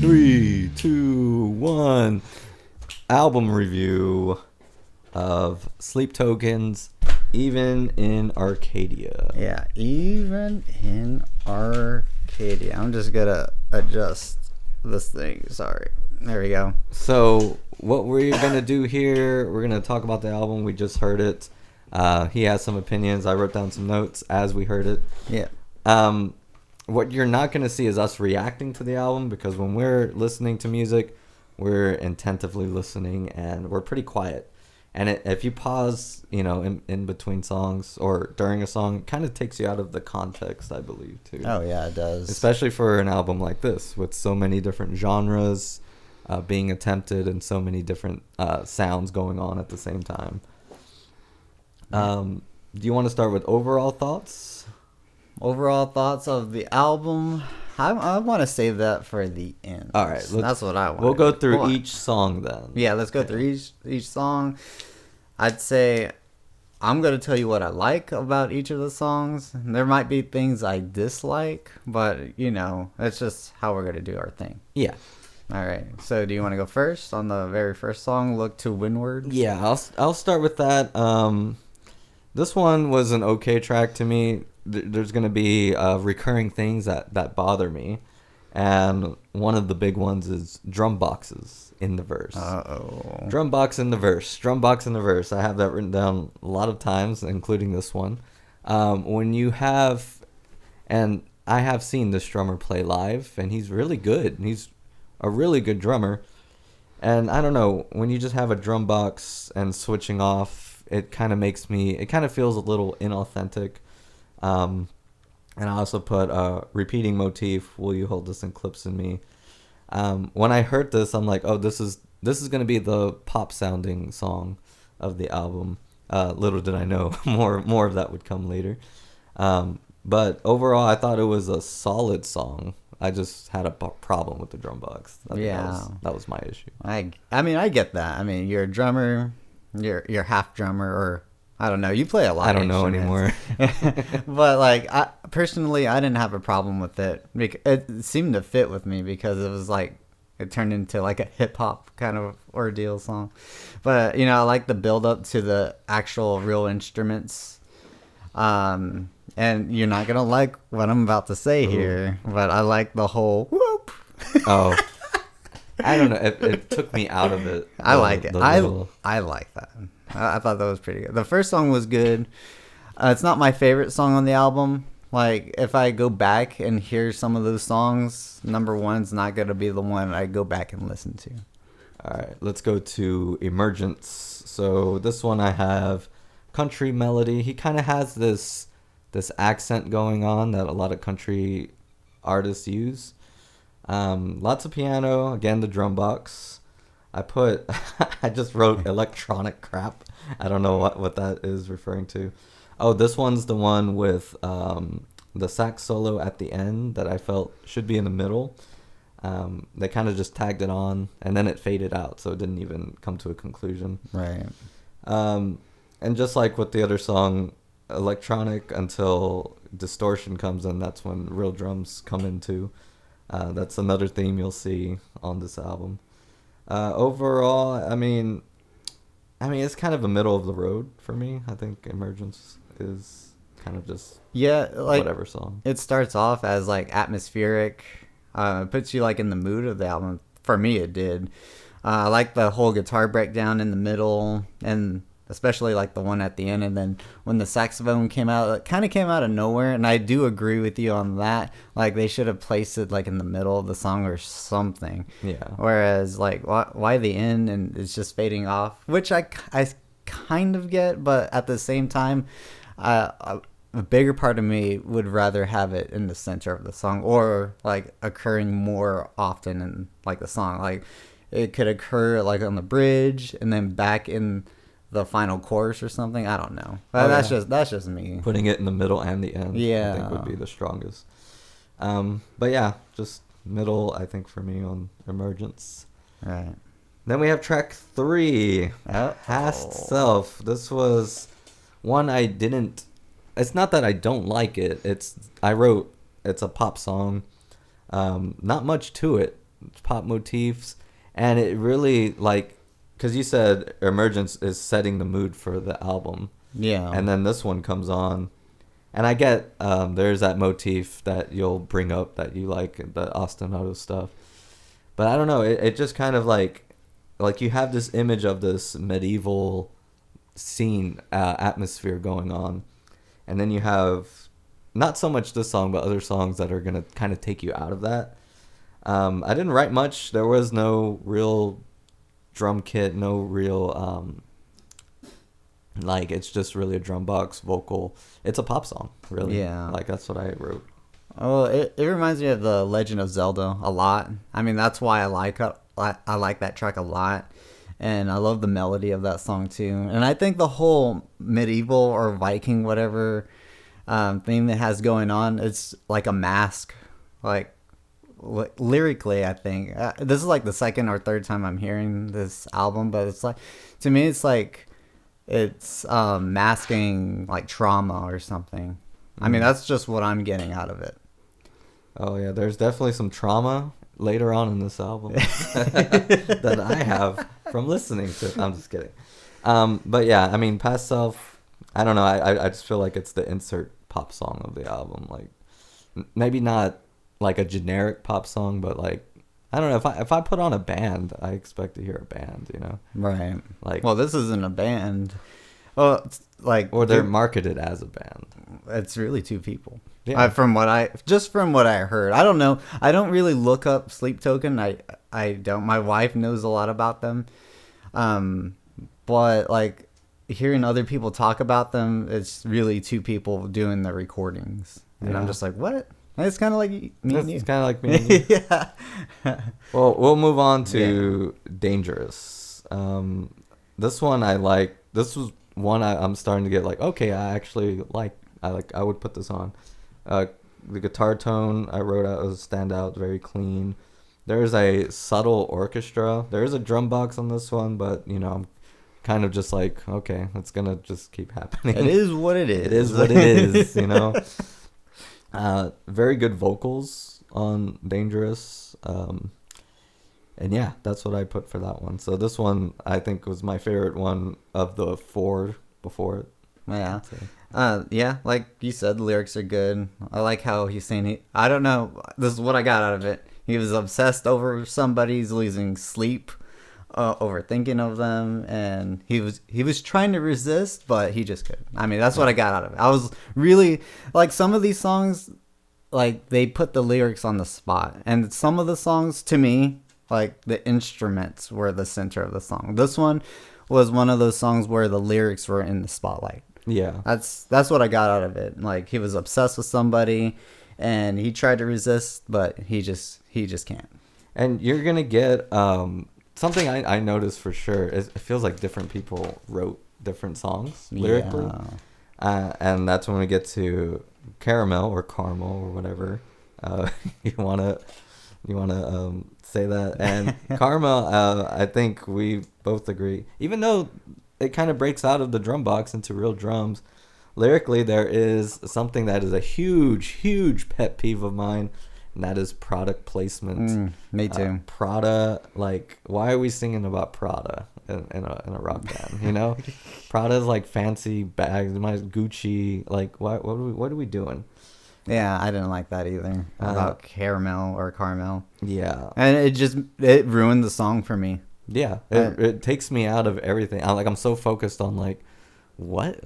Three, two, one. Album review of Sleep Tokens, Even in Arcadia. Yeah, Even in Arcadia. I'm just gonna adjust this thing. Sorry. There we go. So, what we're gonna do here, we're gonna talk about the album. We just heard it. He has some opinions. I wrote down some notes as we heard it. Yeah. What you're not going to see is us reacting to the album, because when we're listening to music, we're attentively listening and we're pretty quiet. And if you pause, in between songs or during a song, it kind of takes you out of the context, I believe, too. Oh, yeah, it does. Especially for an album like this, with so many different genres being attempted and so many different sounds going on at the same time. Do you want to start with overall thoughts? Overall thoughts of the album, I want to save that for the end. All right, that's what I want. We'll go through each song then. Yeah, let's go through each song. I'd say I'm going to tell you what I like about each of the songs. There might be things I dislike, but, it's just how we're going to do our thing. Yeah. All right. So do you want to go first on the very first song, Look to Windward? Yeah, I'll start with that. This one was an okay track to me. There's going to be recurring things that bother me. And one of the big ones is drum boxes in the verse. Uh-oh. Drum box in the verse. Drum box in the verse. I have that written down a lot of times, including this one. When you have... And I have seen this drummer play live, and he's really good. He's a really good drummer. And I don't know, when you just have a drum box and switching off, it kind of feels a little inauthentic. And I also put a repeating motif, Will You Hold This in Clips in Me. When I heard this, I'm like, oh, this is going to be the pop sounding song of the album. Little did I know more of that would come later. But overall, I thought it was a solid song. I just had a problem with the drum box. That was my issue. I mean, I get that. I mean, you're a drummer, you're half drummer, or I don't know. You play a lot. I don't know anymore. But I personally didn't have a problem with it. It seemed to fit with me because it was it turned into a hip hop kind of ordeal song. But I like the build up to the actual real instruments. And you're not gonna like what I'm about to say here, but I like the whole whoop. Oh, I don't know. It took me out of it. I like it. I like that. I thought that was pretty good. The first song was good. It's not my favorite song on the album. If I go back and hear some of those songs, number one's not going to be the one I go back and listen to. All right, let's go to Emergence. So this one I have country melody. He kind of has this accent going on that a lot of country artists use. Lots of piano. Again, the drum box. I just wrote electronic crap. I don't know what that is referring to. Oh, this one's the one with the sax solo at the end that I felt should be in the middle. They kind of just tagged it on, and then it faded out, so it didn't even come to a conclusion. Right. And just like with the other song, electronic until distortion comes in, that's when real drums come into. That's another theme you'll see on this album. Overall, I mean, it's kind of a middle of the road for me. I think Emergence is kind of just Yeah, like whatever song. it starts off as like atmospheric, puts you like in the mood of the album. For me, it did. I like the whole guitar breakdown in the middle, and especially like the one at the end. And then when the saxophone came out, it kind of came out of nowhere. And I do agree with you on that. Like they should have placed it like in the middle of the song or something. Yeah. Whereas like why the end and it's just fading off, which I kind of get, but at the same time, a bigger part of me would rather have it in the center of the song or like occurring more often in like the song. Like it could occur like on the bridge and then back in the final chorus or something. I don't know. Oh, that's yeah. that's just me. Putting it in the middle and the end, Yeah. I think would be the strongest. But yeah, just middle, I think, for me on Emergence. Right. Then we have track 3, Past Self. This was one I didn't. It's not that I don't like it. It's a pop song. Not much to it. It's pop motifs, and it really like, because you said Emergence is setting the mood for the album. Yeah. And then this one comes on, and I get there's that motif that you'll bring up that you like, the ostinato stuff. But I don't know. It just kind of like you have this image of this medieval scene atmosphere going on, and then you have not so much this song, but other songs that are gonna kind of take you out of that. I didn't write much. There was no real drum kit, no real like, it's just really a drum box vocal. It's a pop song, really. Yeah. Like that's what I wrote. Oh, it reminds me of the Legend of Zelda a lot. I mean, that's why I like that track a lot, and I love the melody of that song too. And I think the whole medieval or Viking whatever thing that has going on, it's like a mask, like lyrically. I think this is like the second or third time I'm hearing this album, but it's like, to me, it's like it's masking like trauma or something. I mean, that's just what I'm getting out of it. Oh yeah, there's definitely some trauma later on in this album that I have from listening to it. I'm just kidding. But yeah, I mean, Past Self, I don't know. I just feel like it's the insert pop song of the album. Like, maybe not like a generic pop song, but like, I don't know. If I put on a band, I expect to hear a band, you know? Right. Like, well, this isn't a band. Well, it's like, or they're marketed as a band. It's really two people. Yeah. From what I heard, I don't know. I don't really look up Sleep Token. I don't. My wife knows a lot about them. But like hearing other people talk about them, it's really two people doing the recordings, and I'm just like, what? It's kind of like me and you. It's kind of like me and you. Yeah. Well, we'll move on to Dangerous. This one I like. This was one I'm starting to get like, okay, I actually like. I would put this on. The guitar tone I wrote out as a standout, very clean. There's a subtle orchestra. There is a drum box on this one, but you know, I'm kind of just like, okay, it's gonna just keep happening. It is what it is. It is what it is, you know. Very good vocals on Dangerous. And yeah, that's what I put for that one. So this one I think was my favorite one of the 4 before it. Yeah. Yeah, like you said, the lyrics are good. I like how he's saying I don't know, this is what I got out of it. He was obsessed over somebody's losing sleep, overthinking of them, and he was trying to resist, but he just couldn't. I mean, that's what I got out of it. I was really, like, some of these songs, like, they put the lyrics on the spot. And some of the songs, to me, like, the instruments were the center of the song. This one was one of those songs where the lyrics were in the spotlight. Yeah. That's what I got out of it. Like, he was obsessed with somebody and he tried to resist, but he just can't. And you're going to get something I noticed for sure. It feels like different people wrote different songs lyrically. Yeah. And that's when we get to Caramel or Caramel or whatever. You want to say that. And Caramel, I think we both agree, even though it kind of breaks out of the drum box into real drums, lyrically, there is something that is a huge pet peeve of mine, and that is product placement. Me too. Prada, like, why are we singing about Prada in a rock band? You know, Prada's like fancy bags, my Gucci. Like, what are we doing? Yeah, I didn't like that either. About caramel or Carmel. Yeah, And it ruined the song for me. yeah. It takes me out of everything. I'm so focused on like what?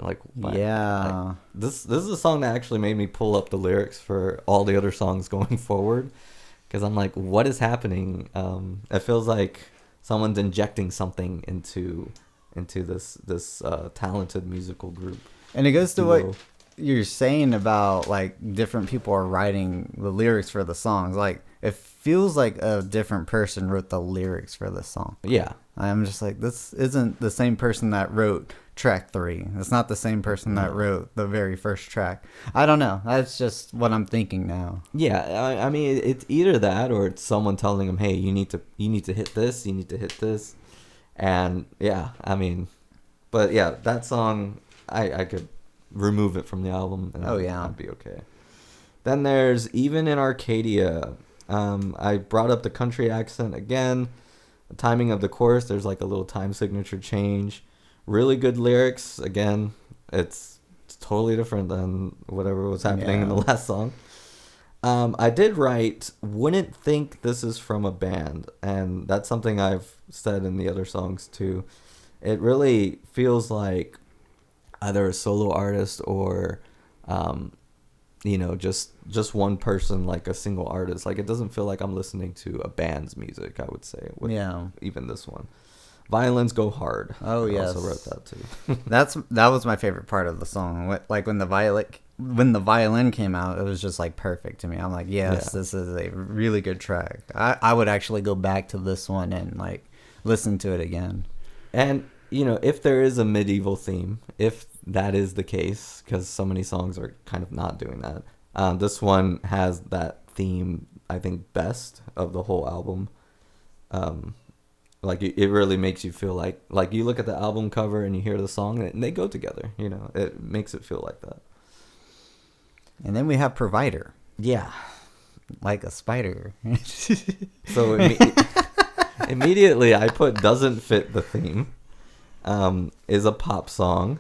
Yeah. Like, this is a song that actually made me pull up the lyrics for all the other songs going forward, because I'm like, what is happening? It feels like someone's injecting something into this talented musical group. And it goes to duo. what you're saying about like different people are writing the lyrics for the songs. Like it feels like a different person wrote the lyrics for the song. Yeah. I'm just like, this isn't the same person that wrote track 3. It's not the same person that wrote the very first track. I don't know. That's just what I'm thinking now. Yeah, I mean, it's either that or it's someone telling them, "Hey, you need to hit this, you need to hit this," and yeah, I mean, but yeah, that song, I could remove it from the album, and I'd be okay. Then there's Even in Arcadia. I brought up the country accent again. The timing of the chorus, there's like a little time signature change. Really good lyrics. Again, it's totally different than whatever was happening in the last song. I did write, wouldn't think this is from a band. And that's something I've said in the other songs too. It really feels like either a solo artist or, just one person, like a single artist. Like, it doesn't feel like I'm listening to a band's music, I would say. With even this one. Violins go hard. Oh, I yes. also wrote that too. That was my favorite part of the song. Like when the violin came out, it was just like perfect to me. I'm like, yes, this is a really good track. I would actually go back to this one and like listen to it again. And if there is a medieval theme, if that is the case, because so many songs are kind of not doing that, this one has that theme, I think, best of the whole album. Like it really makes you feel like you look at the album cover and you hear the song and they go together. It makes it feel like that. And then we have Provider. Yeah, like a spider. So immediately I put doesn't fit the theme. Is a pop song.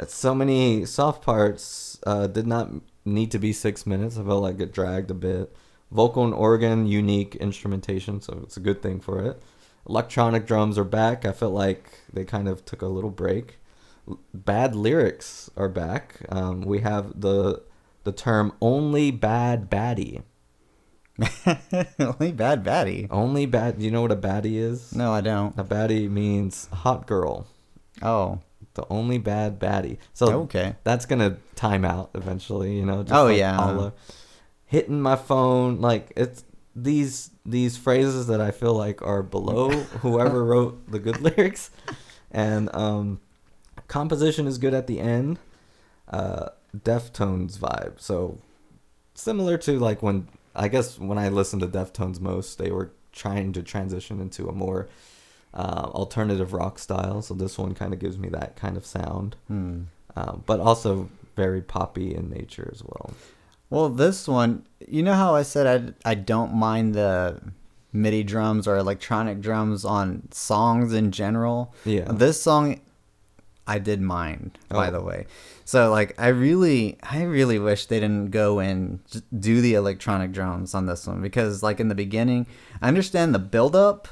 So many soft parts did not need to be 6 minutes. I felt like it dragged a bit. Vocal and organ, unique instrumentation, so it's a good thing for it. Electronic drums are back. I felt like they kind of took a little break. Bad lyrics are back. We have the term only bad baddie. Only bad baddie. Only bad. Do you know what a baddie is? No, I don't. A baddie means hot girl. Oh. The only bad baddie. So that's gonna time out eventually. Just hitting my phone. Like it's these phrases that I feel like are below whoever wrote the good lyrics, and composition is good at the end. Deftones vibe. So similar to like when I listened to Deftones most, they were trying to transition into a more alternative rock style. So this one kind of gives me that kind of sound, but also very poppy in nature as well. Well, this one, you know how I said I don't mind the MIDI drums or electronic drums on songs in general? Yeah. This song, I did mind, by the way. So, like, I really wish they didn't go and just do the electronic drums on this one. Because, like, in the beginning, I understand the build-up,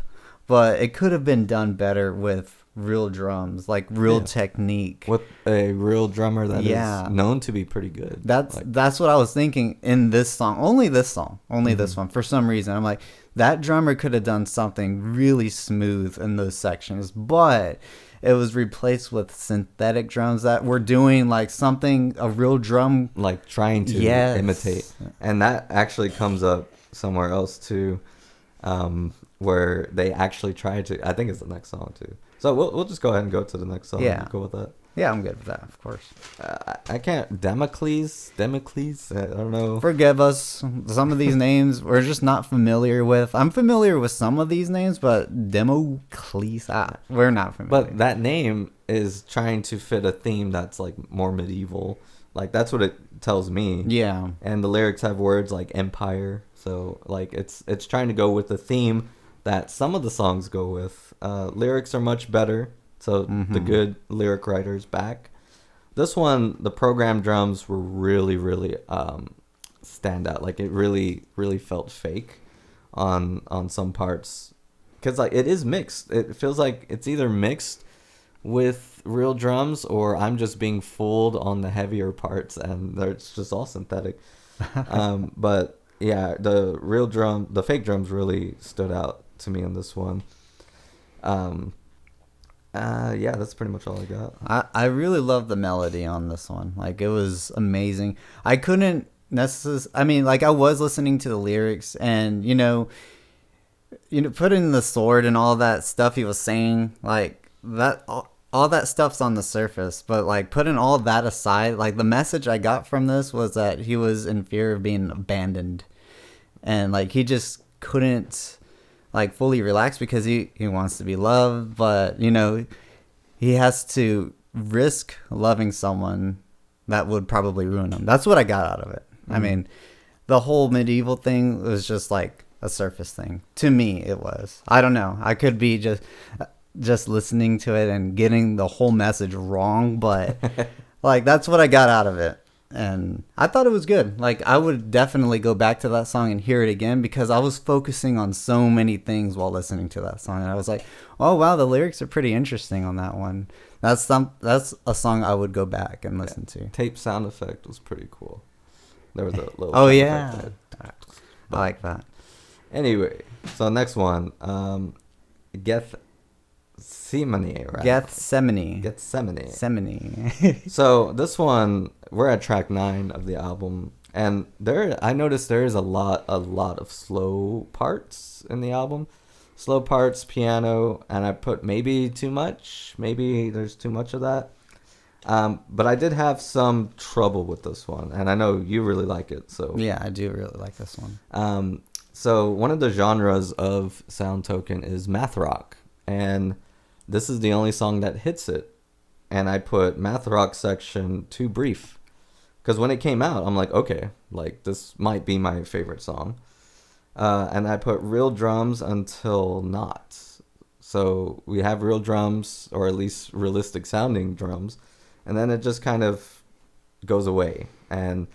but it could have been done better with real drums, like real technique, with a real drummer that is known to be pretty good. That's what I was thinking in this song. Only this one. For some reason, I'm like, that drummer could have done something really smooth in those sections, but it was replaced with synthetic drums that were doing like something a real drum, like trying to imitate. And that actually comes up somewhere else too, where they actually tried to. I think it's the next song too. So we'll just go ahead and go to the next song. Yeah. Go with that. Yeah, I'm good with that, of course. I can't. Democles. I don't know. Forgive us. Some of these names we're just not familiar with. I'm familiar with some of these names, but Democles, we're not familiar. But that name is trying to fit a theme that's like more medieval. Like that's what it tells me. Yeah. And the lyrics have words like empire, so like it's trying to go with the theme that some of the songs go with. Lyrics are much better, so the good lyric writers back. This one, the program drums were really stand out. Like it really felt fake on some parts, because like it is mixed. It feels like it's either mixed with real drums or I'm just being fooled on the heavier parts and it's just all synthetic. But yeah, the fake drums really stood out to me in this one. Yeah, that's pretty much all I got. I really love the melody on this one. Like, it was amazing. I couldn't necessarily, I mean, like, I was listening to the lyrics and, put in the sword and all that stuff he was saying, like, that, all that stuff's on the surface. But, like, putting all that aside, like, the message I got from this was that he was in fear of being abandoned. And, like, he just couldn't, like, fully relax because he wants to be loved, but he has to risk loving someone that would probably ruin him. That's what I got out of it. I mean, the whole medieval thing was just like a surface thing. To me, it was. I don't know. I could be just listening to it and getting the whole message wrong, but like that's what I got out of it. And I thought it was good. Like, I would definitely go back to that song and hear it again because I was focusing on so many things while listening to that song. And I was like, oh, wow, the lyrics are pretty interesting on that one. That's a song I would go back and listen to. Tape sound effect was pretty cool. There was a little oh, sound yeah. effect there. I like that. Anyway, so next one, Gethsemane, right? Gethsemane. So this one, we're at track 9 of the album, and I noticed there is a lot of slow parts in the album, slow parts, piano, and I put maybe too much, maybe there's too much of that. But I did have some trouble with this one, and I know you really like it. So yeah, I do really like this one. So one of the genres of Sound Token is math rock, and this is the only song that hits it. And I put math rock section too brief, because when it came out, I'm like, okay, like this might be my favorite song. And I put real drums until not. So we have real drums, or at least realistic sounding drums, and then it just kind of goes away. And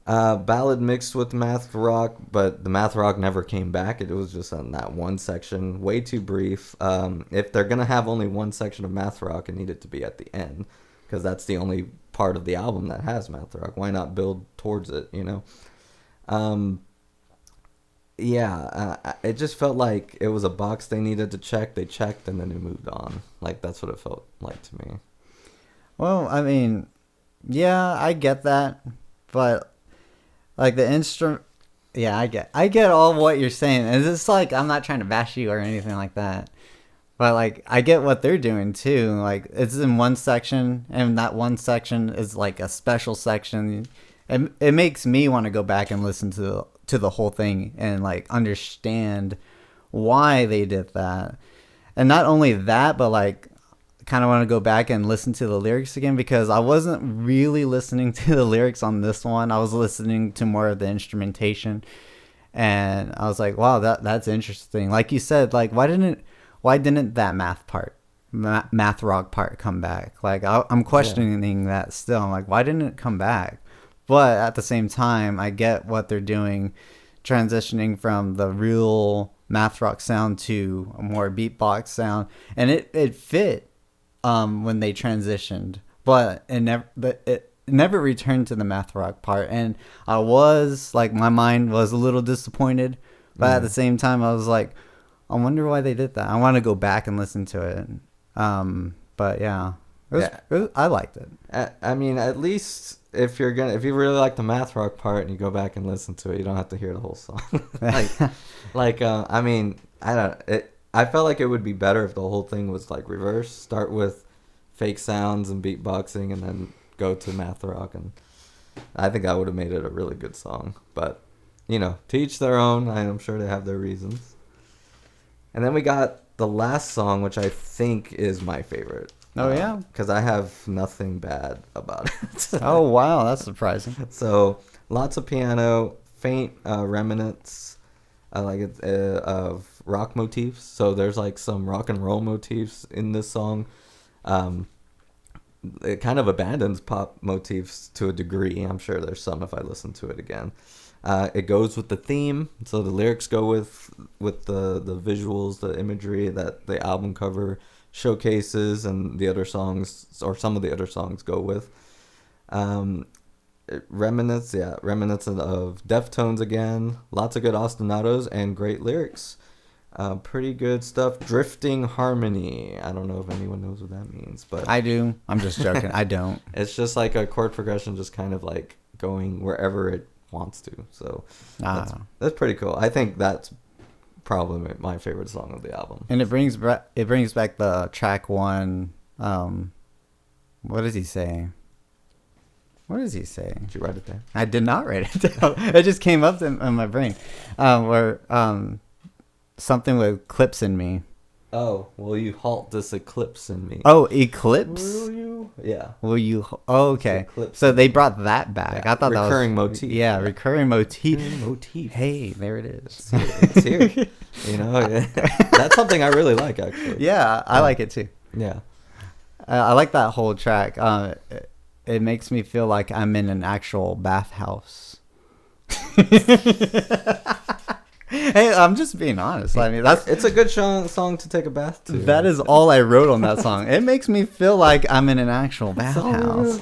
ballad mixed with math rock, but the math rock never came back. It was just on that one section, way too brief. If they're gonna have only one section of math rock, it needed to be at the end, because that's the only part of the album that has math rock. Why not build towards it, it just felt like it was a box they needed to check. They checked and then they moved on. Like, that's what it felt like to me. Well, I mean, yeah, I get that, but like the instrument, yeah, I get all what you're saying. And it's like, I'm not trying to bash you or anything like that, but like I get what they're doing too. Like, it's in one section, and that one section is like a special section. It makes me want to go back and listen to the whole thing and like understand why they did that. And not only that, but like kind of want to go back and listen to the lyrics again, because I wasn't really listening to the lyrics on this one. I was listening to more of the instrumentation, and I was like, wow, that's interesting. Like you said, like why didn't that math rock part come back? Like I'm questioning that still. I'm like, why didn't it come back? But at the same time, I get what they're doing, transitioning from the real math rock sound to a more beatbox sound, and it fit when they transitioned, but it never returned to the math rock part. And I was like, my mind was a little disappointed, but at the same time, I was like, I wonder why they did that. I want to go back and listen to it. But yeah. I liked it. I mean, at least if you really like the math rock part and you go back and listen to it, you don't have to hear the whole song. I mean, I felt like it would be better if the whole thing was like reverse. Start with fake sounds and beatboxing, and then go to math rock, and I think I would have made it a really good song. But to each their own. I'm sure they have their reasons. And then we got the last song, which I think is my favorite. Oh, yeah? Because I have nothing bad about it. Oh, wow. That's surprising. So, lots of piano, faint remnants of rock motifs. So, there's like some rock and roll motifs in this song. It kind of abandons pop motifs to a degree. I'm sure there's some if I listen to it again. It goes with the theme, so the lyrics go with the visuals, the imagery that the album cover showcases, and the other songs, or some of the other songs, go with. Remnants of Deftones again. Lots of good ostinatos and great lyrics. Pretty good stuff. Drifting harmony. I don't know if anyone knows what that means, but I do. I'm just joking. I don't. It's just like a chord progression, just kind of like going wherever it wants to. So that's pretty cool. I think that's probably my favorite song of the album. And it brings back the track one. What is he saying? What is he saying? Did you write it down? I did not write it down. It just came up in my brain. Where something with clips in me. Oh, will you halt this eclipse in me? Oh, eclipse. Will you? Yeah. Will you? Oh, okay. Eclipse. So they brought that back. Yeah. I thought Recurring that was motif. Yeah, recurring motif. Recurring motif. Hey, there it is. It's here. That's something I really like, actually. Yeah, I like it too. Yeah. I like that whole track. It makes me feel like I'm in an actual bathhouse. Hey, I'm just being honest. I mean, it's a good song to take a bath to. That is all I wrote on that song. It makes me feel like I'm in an actual bathhouse.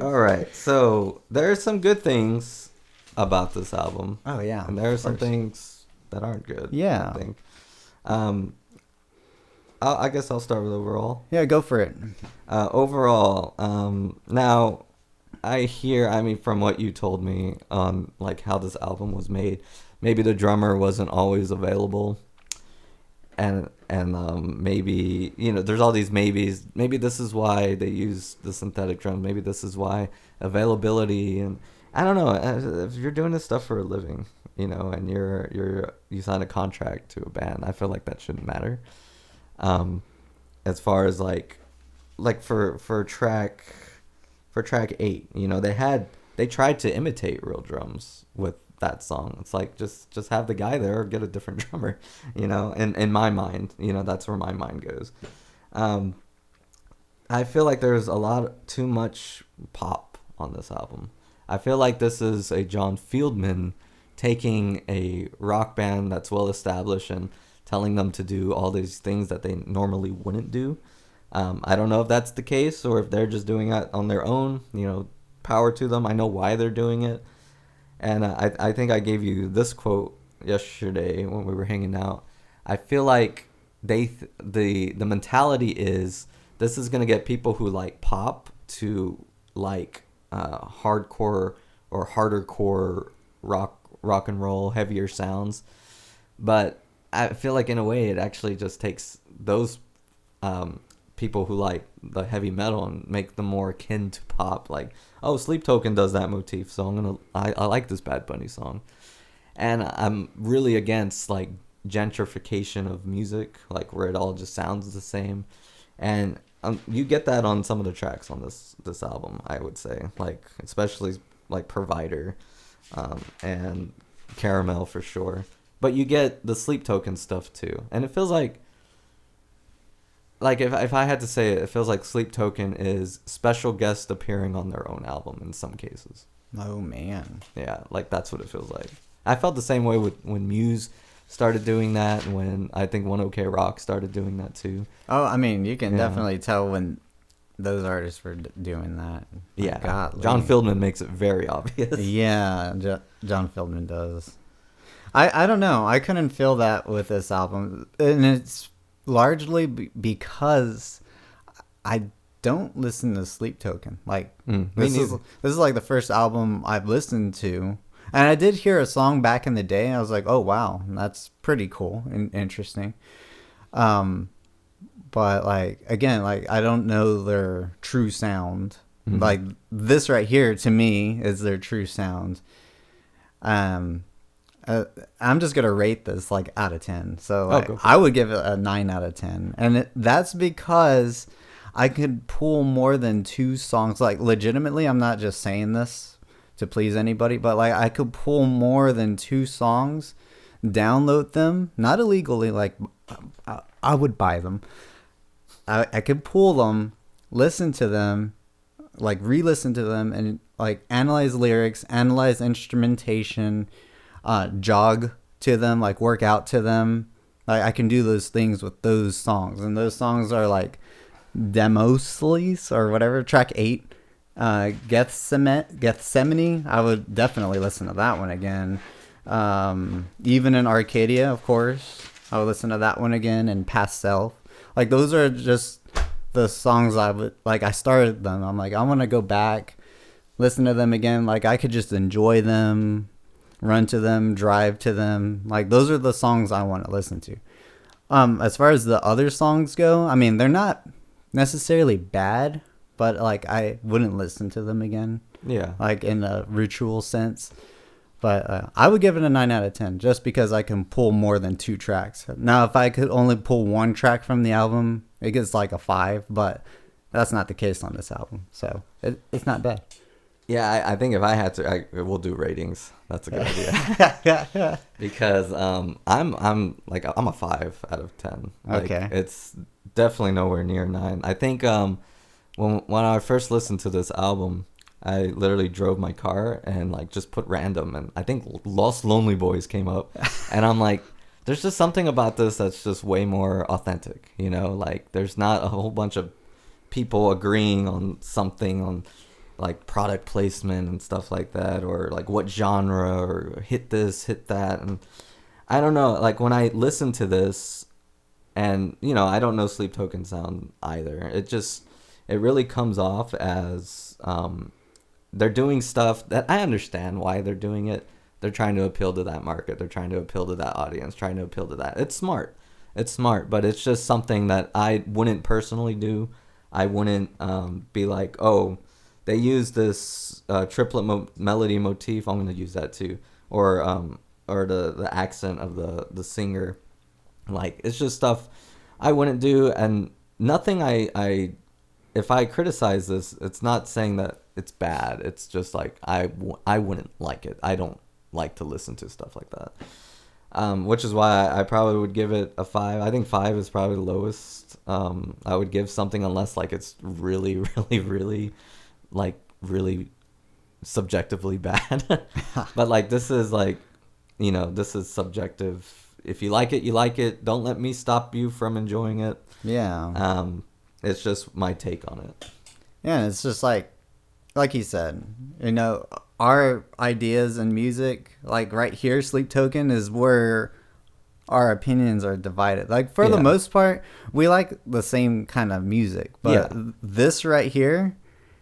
All right, so there are some good things about this album. Oh yeah, and there are some things that aren't good. Yeah, I think. I guess I'll start with overall. Yeah, go for it. Overall, now I mean, from what you told me on like how this album was made, maybe the drummer wasn't always available. And maybe, there's all these maybes. Maybe this is why they use the synthetic drums. Maybe this is why availability, and I don't know. If you're doing this stuff for a living, and you sign a contract to a band, I feel like that shouldn't matter. As far as like for track 8, they tried to imitate real drums with that song. It's like just have the guy there or get a different drummer, in my mind, that's where my mind goes. I feel like there's too much pop on this album. I feel like this is a John Fieldman taking a rock band that's well established and telling them to do all these things that they normally wouldn't do. I don't know if that's the case or if they're just doing it on their own. Power to them. I know why they're doing it. And I think I gave you this quote yesterday when we were hanging out. I feel like the mentality is this is gonna get people who like pop to like hardcore or harder core rock and roll, heavier sounds. But I feel like in a way it actually just takes those people who like the heavy metal and make them more akin to pop. Like, oh, Sleep Token does that motif, so I like this Bad Bunny song. And I'm really against like gentrification of music, like where it all just sounds the same. And you get that on some of the tracks on this album, I would say, like especially like Provider, and Caramel for sure. But you get the Sleep Token stuff too, and it feels like if I had to say it, it feels like Sleep Token is special guest appearing on their own album in some cases. Oh man. Yeah, like that's what it feels like. I felt the same way when Muse started doing that, and when I think One OK Rock started doing that too. Oh, I mean, you can Yeah. definitely tell when those artists were doing that. Yeah, Golly. John Fieldman makes it very obvious. Yeah, John Fieldman does. I don't know. I couldn't feel that with this album, and it's largely because I don't listen to Sleep Token. Like Me this is neither. this is like the first album I've listened to, and I did hear a song back in the day, and I was like, oh wow, that's pretty cool and interesting. But like again, like I don't know their true sound. Mhm. Like this right here to me is their true sound. I'm just gonna rate this like out of 10. So like, go for I would give it a 9 out of 10, and that's because I could pull more than 2 songs. Like legitimately, I'm not just saying this to please anybody, but like I could pull more than 2 songs, download them, not illegally. Like I would buy them. I could pull them, listen to them, like re-listen to them, and like analyze lyrics, analyze instrumentation, jog to them, like work out to them. Like I can do those things with those songs, and those songs are like Demosthenes or whatever, track 8, Gethsemane. I would definitely listen to that one again. Even in Arcadia, of course, I would listen to that one again, and Past Self. Like those are just the songs I would like. I started them. I'm like, I want to go back, listen to them again. Like I could just enjoy them, run to them, drive to them. Like those are the songs I want to listen to. As far as the other songs go, I mean, they're not necessarily bad, but like I wouldn't listen to them again. Yeah. Like in a ritual sense. But I would give it a 9 out of 10 just because I can pull more than 2 tracks. Now, if I could only pull 1 track from the album, it gets like a 5, but that's not the case on this album. So it's not bad. Yeah, I think if I had to, we'll do ratings. That's a good idea. Because I'm a 5 out of 10. Like, Okay. it's definitely nowhere near 9. I think when I first listened to this album, I literally drove my car and like just put random, and I think Lost Lonely Boys came up, and I'm like, there's just something about this that's just way more authentic, like there's not a whole bunch of people agreeing on something on like product placement and stuff like that, or like what genre, or hit this, hit that. And I don't know, like when I listen to this, and I don't know Sleep Token sound either, it really comes off as they're doing stuff that I understand why they're doing it. They're trying to appeal to that market. They're trying to appeal to that audience, trying to appeal to that. It's smart, but it's just something that I wouldn't personally do. I wouldn't be like, oh, they use this triplet melody motif, I'm going to use that too. Or the accent of the singer. Like, it's just stuff I wouldn't do. And nothing if I criticize this, it's not saying that it's bad. It's just like I wouldn't like it. I don't like to listen to stuff like that. Which is why I probably would give it a 5. I think 5 is probably the lowest I would give something, unless like it's really, really, really, like really subjectively bad. But like this is like, this is subjective. If you like it, you like it. Don't let me stop you from enjoying it. Yeah. It's just my take on it. Yeah, it's just like you said, you know, our ideas in music, like right here, Sleep Token is where our opinions are divided. Like for the Yeah. most part, we like the same kind of music, but Yeah. this right here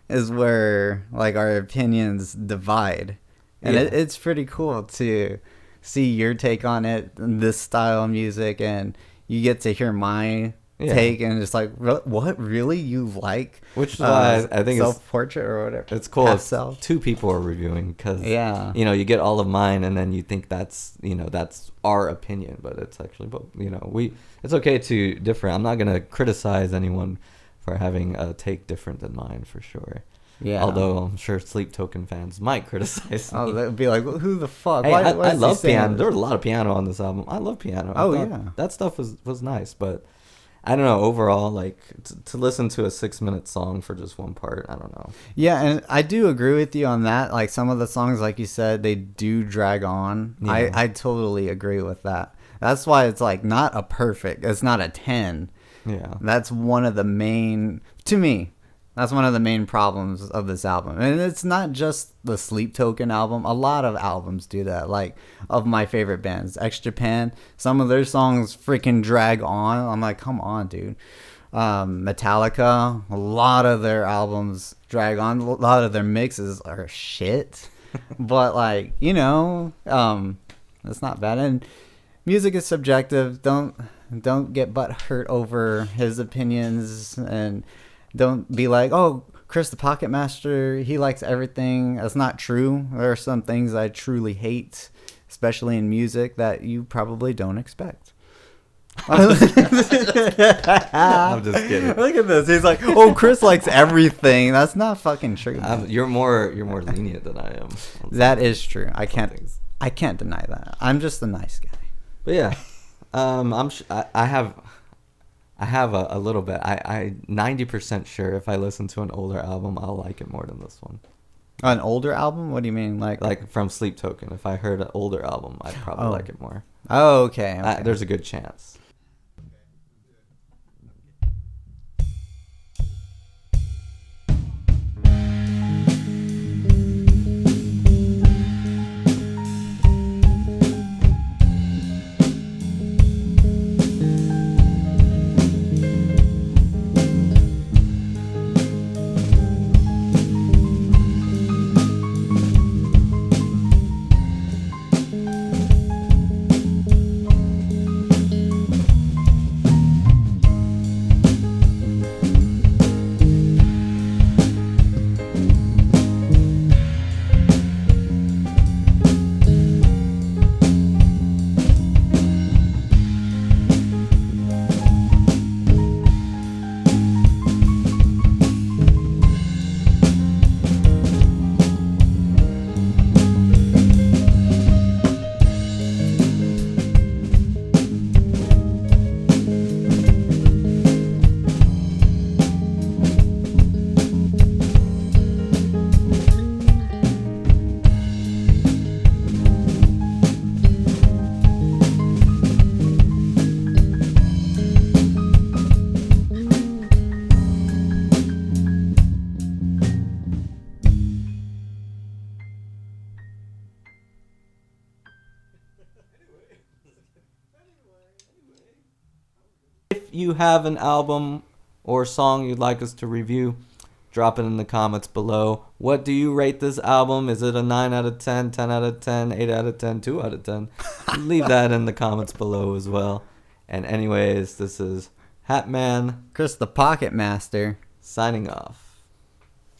is where like our opinions divide, and Yeah. it's pretty cool to see your take on it, this style of music, and you get to hear my Yeah. take, and it's like, what really you like? Which is why I think self portrait or whatever. it's cool Half if self. two people are reviewing because, Yeah. you know, you get all of mine and then you think that's, you know, that's our opinion, but it's actually both. You know, it's okay to differ. I'm not going to criticize anyone for having a take different than mine for sure. Yeah. Although I'm sure Sleep Token fans might criticize me. Oh, they'd be like, who the fuck? Hey, Why I is he love saying piano. this? There was a lot of piano on this album. I love piano. I Oh, thought yeah. that stuff was nice, but I don't know. Overall, like to listen to a 6-minute song for just one part, I don't know. Yeah, and I do agree with you on that. Like some of the songs, like you said, they do drag on. Yeah. I totally agree with that. That's why it's like not a perfect. It's not a 10. Yeah, That's one of the main, to me, that's one of the main problems of this album. And it's not just the Sleep Token album. A lot of albums do that. Like, of my favorite bands, X Japan, some of their songs freaking drag on. I'm like, come on, dude. Metallica, a lot of their albums drag on. A lot of their mixes are shit. But, like, you know, that's not bad. And music is subjective. Don't get butt hurt over his opinions, and don't be like, oh, Chris the Pocket Master, he likes everything. That's not true. There are some things I truly hate, especially in music, that you probably don't expect. I'm just kidding. Look at this. He's like, oh, Chris likes everything. That's not fucking true. You're more lenient than I am. That is true. I can't things. deny that. I'm just a nice guy. But yeah, I have a little bit. I 90% sure if I listen to an older album, I'll like it more than this one. An older album? What do you mean? Like from Sleep Token. If I heard an older album, I'd probably like it more. Oh, okay. There's a good chance. If you have an album or song you'd like us to review, drop it in the comments below. What do you rate this album? Is it a 9 out of 10, 10 out of 10, 8 out of 10, 2 out of 10? Leave that in the comments below as well. And anyways, this is Hatman Chris the Pocket Master. signing off.